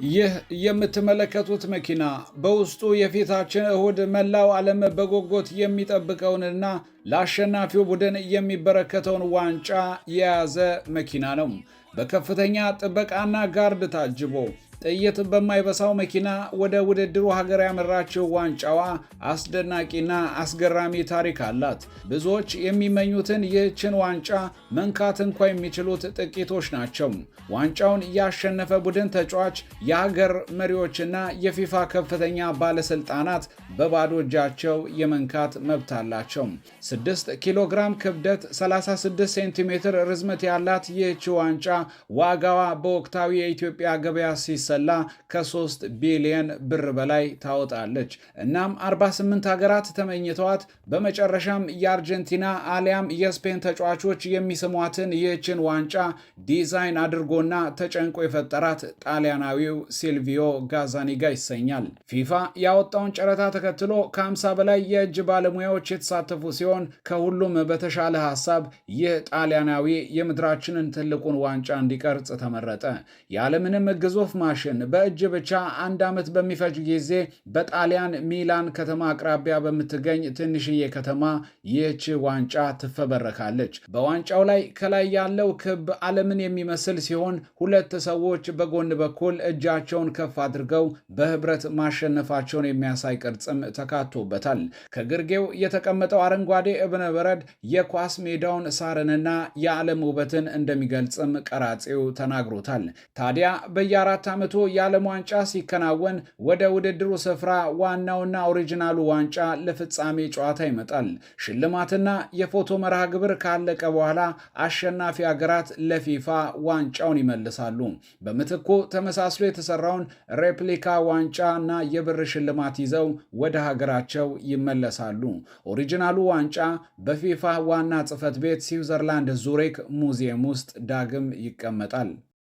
ይህ የምትመለከቱት መኪና በውስጡ የፊታችን እሁድ መላው ዓለም በጉጉት የሚጠብቀውንና ለአሸናፊው ቡድን የሚበረከተውን ዋንጫ የያዘ መኪና ነው። በከፍተኛ ጥበቃና ጋርድ ታጅቦ ጥይት በማይበሳው መኪና ወደ ውድድሩ ሀገር ያመራችው ዋንጫዋ አስደናቂና አስገራሚ ታሪክ አላት። ብዙዎች የሚመኙትን ይህችን ዋንጫ መንካት እንኳ የሚችሉት ጥቂቶች ናቸው። ዋንጫውን ያሸነፈ ቡድን ተጫዋች፣ የሀገር መሪዎችና የፊፋ ከፍተኛ ባለስልጣናት በባዶ እጃቸው የመንካት መብት አላቸው። 6 ኪሎ ግራም ክብደት፣ 36 ሴንቲሜትር ርዝመት ያላት ይህች ዋንጫ ዋጋዋ በወቅታዊ የኢትዮጵያ ገበያ ሲሰላ ከ3 ቢሊዮን ብር በላይ ታወጣለች። እናም 48 ሀገራት ተመኝተዋት በመጨረሻም የአርጀንቲና አሊያም የስፔን ተጫዋቾች የሚስሟትን ይህችን ዋንጫ ዲዛይን አድርጎና ተጨንቆ የፈጠራት ጣሊያናዊው ሲልቪዮ ጋዛኒጋ ይሰኛል። ፊፋ ያወጣውን ጨረታ ተከትሎ ከ50 በላይ የእጅ ባለሙያዎች የተሳተፉ ሲሆን ከሁሉም በተሻለ ሐሳብ ይህ ጣሊያናዊ የምድራችንን ትልቁን ዋንጫ እንዲቀርጽ ተመረጠ። ያለምንም ግዙፍ ማሽን በእጅ ብቻ 1 ዓመት በሚፈጅ ጊዜ በጣሊያን ሚላን ከተማ አቅራቢያ በምትገኝ ትንሽዬ ከተማ ይህች ዋንጫ ትፈበረካለች። በዋንጫው ላይ ከላይ ያለው ክብ ዓለምን የሚመስል ሲሆን 2 ሰዎች በጎን በኩል እጃቸውን ከፍ አድርገው በህብረት ማሸነፋቸውን የሚያሳይ ቅርጽም ተካቶበታል። ከግርጌው የተቀመጠው አረንጓዴ እብነ በረድ የኳስ ሜዳውን ሳርንና የዓለም ውበትን እንደሚገልጽም ቀራጺው ተናግሮታል። ታዲያ በየ4 ዓመቱ የዓለም ዋንጫ ሲከናወን ወደ ውድድሩ ስፍራ ዋናውና ኦሪጂናሉ ዋንጫ ለፍጻሜ ጨዋታ ይመጣል። ሽልማትና የፎቶ መርሃ ግብር ካለቀ በኋላ አሸናፊ ሀገራት ለፊፋ ዋንጫውን ይመልሳሉ። በምትኩ ተመሳስሎ የተሰራውን ሬፕሊካ ዋንጫና የብር ሽልማት ይዘው ወደ ሀገራቸው ይመለሳሉ። ኦሪጂናሉ ዋንጫ በፊፋ ዋና ጽሕፈት ቤት ስዊዘርላንድ ዙሪክ ሙዚየም ውስጥ ዳግም ይቀመጣል።